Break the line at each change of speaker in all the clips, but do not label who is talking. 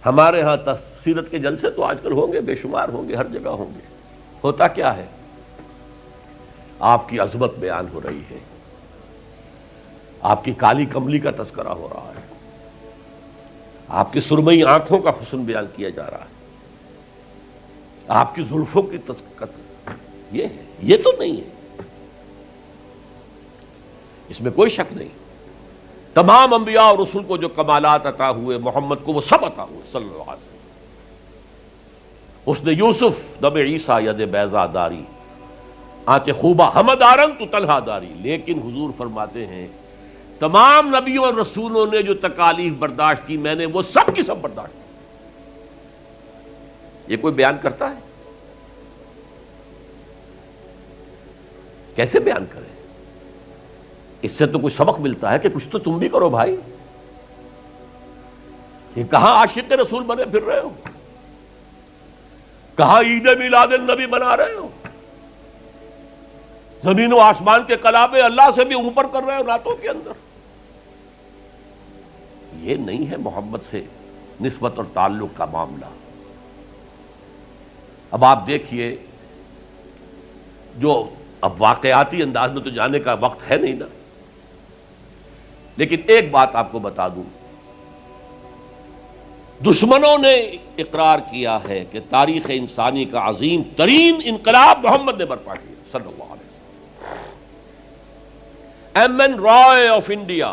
ہمارے ہاں سیرت کے جلسے تو آج کل ہوں گے، بے شمار ہوں گے، ہر جگہ ہوں گے. ہوتا کیا ہے؟ آپ کی عظمت بیان ہو رہی ہے، آپ کی کالی کملی کا تذکرہ ہو رہا ہے، آپ کی سرمئی آنکھوں کا حسن بیان کیا جا رہا ہے، آپ کی زلفوں کی یہ ہے، یہ تو نہیں ہے، اس میں کوئی شک نہیں. تمام انبیاء اور رسول کو جو کمالات عطا ہوئے محمد کو وہ سب عطا ہوئے صلی اللہ علیہ وسلم. اس نے یوسف دم عیسیٰ ید بیضا داری آنچ خوبہ ہمد آرنگ تو تنہا داری. لیکن حضور فرماتے ہیں تمام نبیوں اور رسولوں نے جو تکالیف برداشت کی میں نے وہ سب کی سب برداشت کی. یہ کوئی بیان کرتا ہے؟ کیسے بیان کرے؟ اس سے تو کچھ سبق ملتا ہے کہ کچھ تو تم بھی کرو بھائی. یہ کہاں عاشق رسول بنے پھر رہے ہو؟ کہاں عید میلاد النبی بنا رہے ہو؟ زمین و آسمان کے کلابے اللہ سے بھی اوپر کر رہے ہو راتوں کے اندر. یہ نہیں ہے محمد سے نسبت اور تعلق کا معاملہ. اب آپ دیکھیے، جو اب واقعاتی انداز میں تو جانے کا وقت ہے نہیں نا، لیکن ایک بات آپ کو بتا دوں، دشمنوں نے اقرار کیا ہے کہ تاریخ انسانی کا عظیم ترین انقلاب محمد نے برپا کیا صلی اللہ علیہ وسلم. M N Roy of India,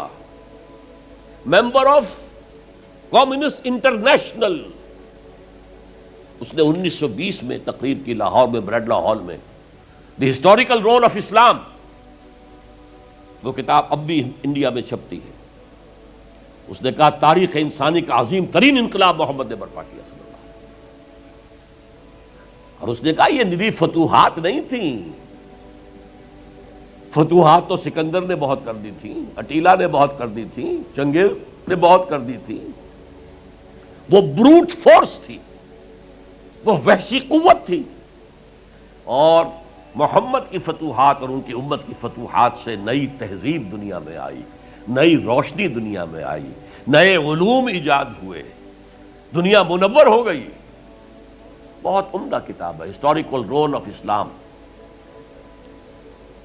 member of Communist International, اس نے 1920 میں تقریب کی لاہور میں بریڈلا ہال میں، دی ہسٹوریکل رول آف اسلام. وہ کتاب اب بھی انڈیا میں چھپتی ہے. اس نے کہا تاریخ انسانی کا عظیم ترین انقلاب محمد نے برپا کیا صلی اللہ علیہ وسلم. اور اس نے کہا یہ ندی فتوحات نہیں تھیں، فتوحات تو سکندر نے بہت کر دی تھی، اٹیلا نے بہت کر دی تھی، چنگیز نے بہت کر دی تھی. وہ بروٹ فورس تھی، وہ وحشی قوت تھی. اور محمد کی فتوحات اور ان کی امت کی فتوحات سے نئی تہذیب دنیا میں آئی، نئی روشنی دنیا میں آئی، نئے علوم ایجاد ہوئے، دنیا منور ہو گئی. بہت عمدہ کتاب ہے ہسٹوریکل رول آف اسلام.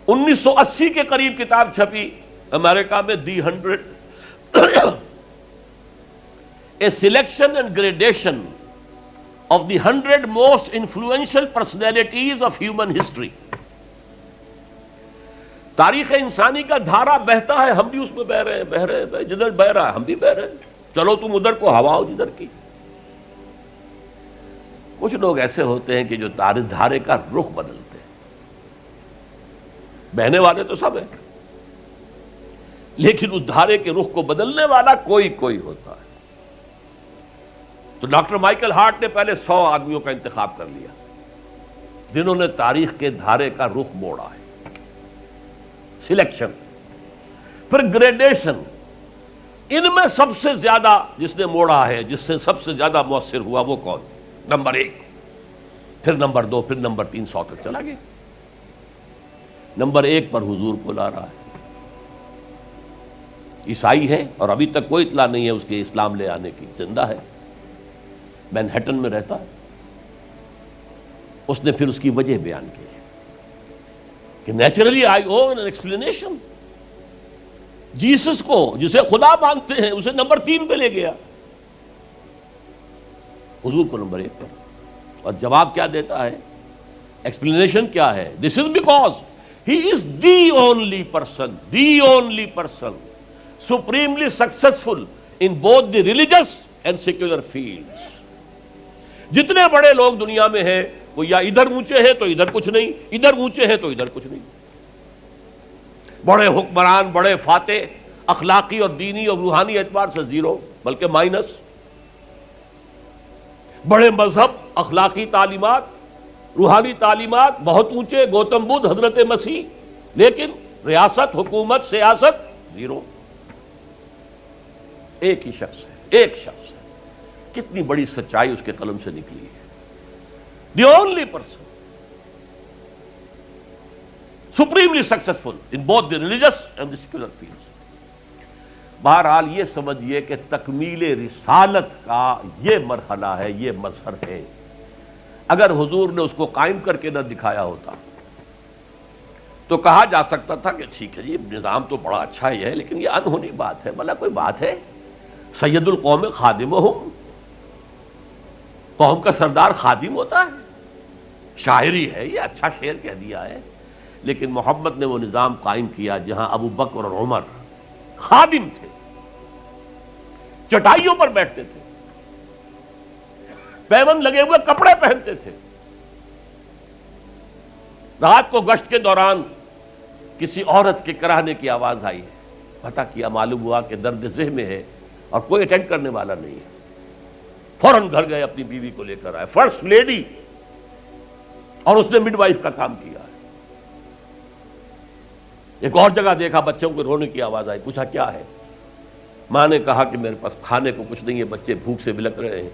1980 کے قریب کتاب چھپی امریکہ میں، دی 100 a selection and gradation of the 100 most influential personalities of human history. تاریخ انسانی کا دھارا بہتا ہے، ہم بھی اس میں بہ رہے ہیں، جدھر بہ رہا ہے ہم بھی بہ رہے ہیں. چلو تم ادھر کو ہوا ہو جدھر کی. کچھ لوگ ایسے ہوتے ہیں کہ جو دھارے کا رخ بدلتے ہیں. بہنے والے تو سب ہیں، لیکن اس دھارے کے رخ کو بدلنے والا کوئی ہوتا ہے. تو ڈاکٹر مائیکل ہارٹ نے پہلے 100 آدمیوں کا انتخاب کر لیا جنہوں نے تاریخ کے دھارے کا رخ موڑا ہے. سلیکشن، پھر گریڈیشن. ان میں سب سے زیادہ جس نے موڑا ہے، جس سے سب سے زیادہ مؤثر ہوا، وہ کون؟ نمبر 1، پھر نمبر 2، پھر نمبر 3، 100 تک چلا گیا. نمبر 1 پر حضور کو لا رہا ہے. عیسائی ہے اور ابھی تک کوئی اطلاع نہیں ہے اس کے اسلام لے آنے کی. زندہ ہے، مینہٹن میں رہتا ہے. اس نے پھر اس کی وجہ بیان کی کہ naturally I own an explanation. Jesus کو جسے خدا مانتے ہیں اسے نمبر 3 پہ لے گیا، حضور کو نمبر 1 پر. اور جواب کیا دیتا ہے؟ ایکسپلینیشن کیا ہے؟ This is because he is the only person supremely successful in both the religious and secular fields. جتنے بڑے لوگ دنیا میں ہیں وہ یا ادھر اونچے ہیں تو ادھر کچھ نہیں، ادھر اونچے ہیں تو ادھر کچھ نہیں. بڑے حکمران، بڑے فاتح، اخلاقی اور دینی اور روحانی اعتبار سے 0 بلکہ مائنس. بڑے مذہب، اخلاقی تعلیمات، روحانی تعلیمات بہت اونچے، گوتم بدھ، حضرت مسیح، لیکن ریاست، حکومت، سیاست 0. ایک ہی شخص ہے، ایک شخص ہے. کتنی بڑی سچائی اس کے قلم سے نکلی ہے. دی only person supremely successful in both the religious and the secular fields. بہرحال یہ سمجھیے کہ تکمیل رسالت کا یہ مرحلہ ہے، یہ مظہر ہے۔ اگر حضور نے اس کو قائم کر کے نہ دکھایا ہوتا تو کہا جا سکتا تھا کہ ٹھیک ہے جی نظام تو بڑا اچھا ہی ہے، لیکن یہ انہونی بات ہے، بھلا کوئی بات ہے؟ سید القوم خادمہم، قوم کا سردار خادم ہوتا ہے، شاعری ہے یہ، اچھا شعر کہہ دیا ہے، لیکن محمد نے وہ نظام قائم کیا جہاں ابو بکر اور عمر خادم تھے، چٹائیوں پر بیٹھتے تھے، پیوند لگے ہوئے کپڑے پہنتے تھے، رات کو گشت کے دوران کسی عورت کے کراہنے کی آواز آئی ہے، پتہ کیا، معلوم ہوا کہ درد ذہ میں ہے اور کوئی اٹینڈ کرنے والا نہیں ہے، فوراً گھر گئے، اپنی بیوی کو لے کر آئے، فرسٹ لیڈی، اور اس نے مڈ وائف کا کام کیا ہے۔ ایک اور جگہ دیکھا بچوں کو رونے کی آواز آئی، پوچھا کیا ہے؟ ماں نے کہا کہ میرے پاس کھانے کو کچھ نہیں ہے، بچے بھوک سے بلک رہے ہیں،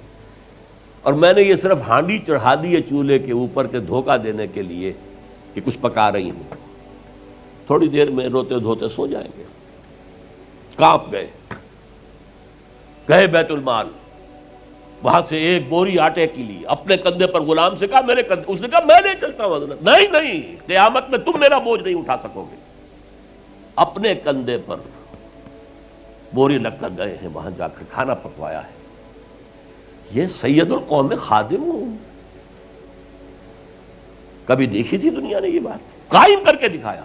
اور میں نے یہ صرف ہانڈی چڑھا دی ہے چولہے کے اوپر کے دھوکہ دینے کے لیے کہ کچھ پکا رہی ہوں، تھوڑی دیر میں روتے دھوتے سو جائیں گے۔ کانپ گئے، گئے بیت المال، وہاں سے ایک بوری آٹے کی لی، اپنے کندھے پر، غلام سے کہا میرے کندھے، اس نے کہا میں نہیں چلتا ہوں حضرت، نہیں نہیں، قیامت میں تم میرا بوجھ نہیں اٹھا سکو گے، اپنے کندھے پر بوری لگ کر گئے ہیں، وہاں جا کر کھانا پکوایا ہے۔ یہ سید القوم خادم ہوں، کبھی دیکھی تھی دنیا نے یہ بات؟ قائم کر کے دکھایا،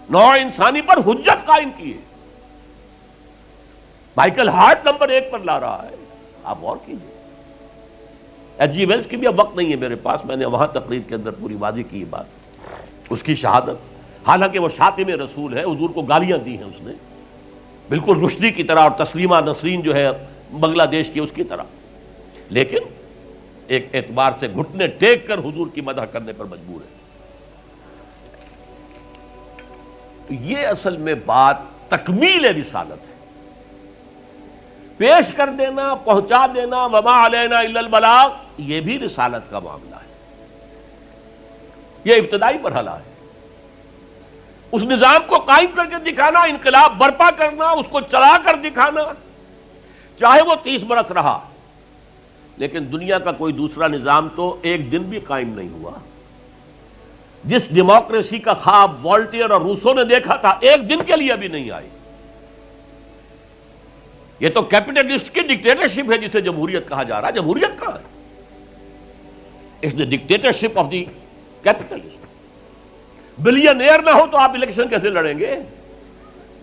نوع انسانی پر حجت قائم کی ہے، مائیکل ہارٹ نمبر 1 پر لا رہا ہے، آپ غور کیجئے۔ ایچ جی ویلز کی بھی اب وقت نہیں ہے میرے پاس، میں نے وہاں تقریر کے اندر پوری واضح کی یہ بات، اس کی شہادت، حالانکہ وہ شاتم رسول ہے، حضور کو گالیاں دی ہیں اس نے، بالکل رشدی کی طرح، اور تسلیمہ نسرین جو ہے بنگلہ دیش کی اس کی طرح، لیکن ایک اعتبار سے گھٹنے ٹیک کر حضور کی مدح کرنے پر مجبور ہے۔ تو یہ اصل میں بات تکمیل رسالت ہے، پیش کر دینا، پہنچا دینا، وما علینا الا البلاغ، یہ بھی رسالت کا معاملہ ہے، یہ ابتدائی مرحلہ ہے۔ اس نظام کو قائم کر کے دکھانا، انقلاب برپا کرنا، اس کو چلا کر دکھانا، چاہے وہ 30 برس رہا، لیکن دنیا کا کوئی دوسرا نظام تو ایک دن بھی قائم نہیں ہوا۔ جس ڈیموکریسی کا خواب والٹیئر اور روسو نے دیکھا تھا، ایک دن کے لیے بھی نہیں آئی۔ یہ تو کیپٹلسٹ کی ڈکٹیٹرشپ ہے جسے جمہوریت کہا جا رہا ہے، جمہوریت کہاں ہے؟ It's the dictatorship of the capitalist. Billionaire نہ ہو تو آپ الیکشن کیسے لڑیں گے؟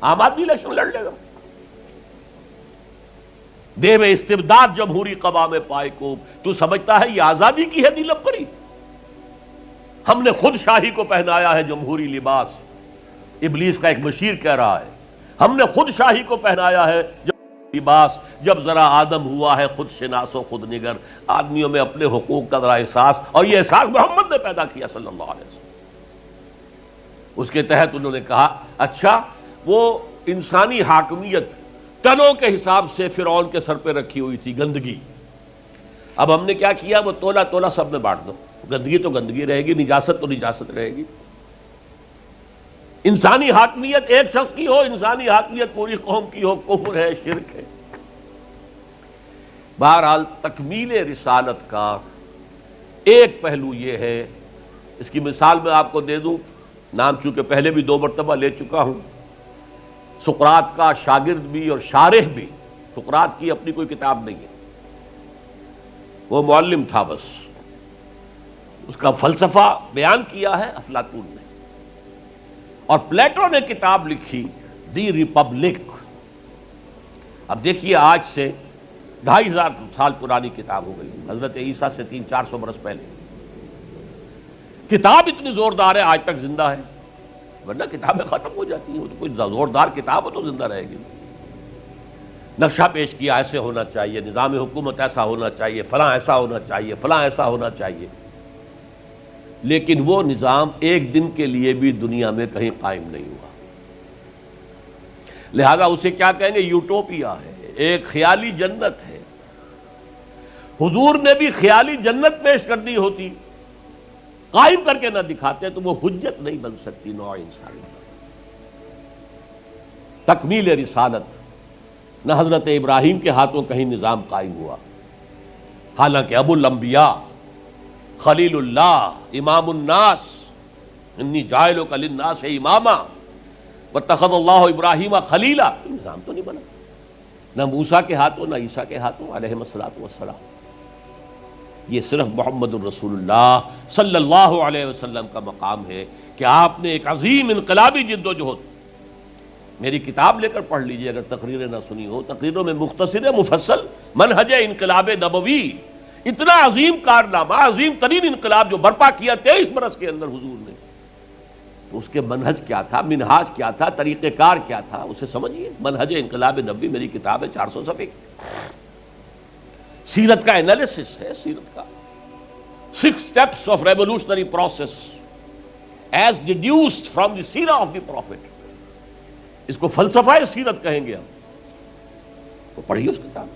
عام آدمی الیکشن لڑ لے گا۔ دیو استبداد جمہوری قوام پائے کو، تو سمجھتا ہے یہ آزادی کی ہے نیلم پری؟ ہم نے خود شاہی کو پہنایا ہے جمہوری لباس، ابلیس کا ایک مشیر کہہ رہا ہے، ہم نے خود شاہی کو پہنایا ہے جمہوری لباس، جب ذرا آدم ہوا ہے خود شناس و خود نگر، آدمیوں میں اپنے حقوق کا ذرا احساس، اور یہ احساس محمد نے پیدا کیا صلی اللہ علیہ وسلم۔ اس کے تحت انہوں نے کہا اچھا وہ انسانی حاکمیت ٹنوں کے حساب سے فرعون کے سر پہ رکھی ہوئی تھی، گندگی، اب ہم نے کیا کیا، وہ تولا تولا سب میں بانٹ دو، گندگی تو گندگی رہے گی، نجاست تو نجاست رہے گی۔ انسانی حاکمیت ایک شخص کی ہو، انسانی حاکمیت پوری قوم کی ہو، کفر ہے، شرک ہے۔ بہرحال تکمیل رسالت کا ایک پہلو یہ ہے، اس کی مثال میں آپ کو دے دوں، نام چونکہ پہلے بھی 2 مرتبہ لے چکا ہوں، سقراط کا شاگرد بھی اور شارح بھی، سقراط کی اپنی کوئی کتاب نہیں ہے، وہ معلم تھا بس، اس کا فلسفہ بیان کیا ہے افلاطون نے، اور پلیٹو نے کتاب لکھی دی ریپبلک۔ اب دیکھیے آج سے 2500 سال پرانی کتاب ہو گئی، حضرت عیسیٰ سے 300-400 برس پہلے، کتاب اتنی زوردار ہے، آج تک زندہ ہے، ورنہ کتابیں ختم ہو جاتی ہیں، کوئی زوردار کتاب ہو تو زندہ رہے گی۔ نقشہ پیش کیا ایسے ہونا چاہیے، نظام حکومت ایسا ہونا چاہیے، فلاں ایسا ہونا چاہیے، فلاں ایسا ہونا چاہیے، لیکن وہ نظام ایک دن کے لیے بھی دنیا میں کہیں قائم نہیں ہوا، لہذا اسے کیا کہیں گے؟ یوٹوپیا ہے، ایک خیالی جنت ہے۔ حضور نے بھی خیالی جنت پیش کر دی ہوتی، قائم کر کے نہ دکھاتے تو وہ حجت نہیں بن سکتی نوع انسانی۔ تکمیل رسالت، نہ حضرت ابراہیم کے ہاتھوں کہیں نظام قائم ہوا، حالانکہ ابو الانبیاء، خلیل اللہ، امام الناس، انی جاعلک للناس اماما واتخذ اللہ ابراہیم خلیلا، نظام تو نہیں بنا، نہ موسیٰ کے ہاتھوں نہ عیسیٰ کے ہاتھوں علیہ الصلوۃ والسلام۔ یہ صرف محمد الرسول اللہ صلی اللہ علیہ وسلم کا مقام ہے کہ آپ نے ایک عظیم انقلابی جد و جہد، میری کتاب لے کر پڑھ لیجئے اگر تقریریں نہ سنی ہو، تقریروں میں مختصر مفصل منہج انقلاب نبوی، اتنا عظیم کارنامہ، عظیم ترین انقلاب جو برپا کیا 23 برس کے اندر حضور نے، تو اس کے منہج کیا تھا، منہاج کیا تھا، طریقہ کار کیا تھا، اسے سمجھیے۔ منہج انقلاب نبوی میری کتاب ہے، 400 صفحے کی، سیرت کا انالیسس ہے، سیرت کا 6 steps of revolutionary process as deduced from the سیرہ of the prophet، اس کو فلسفہ سیرت کہیں گے ہم، تو پڑھیے اس کتاب۔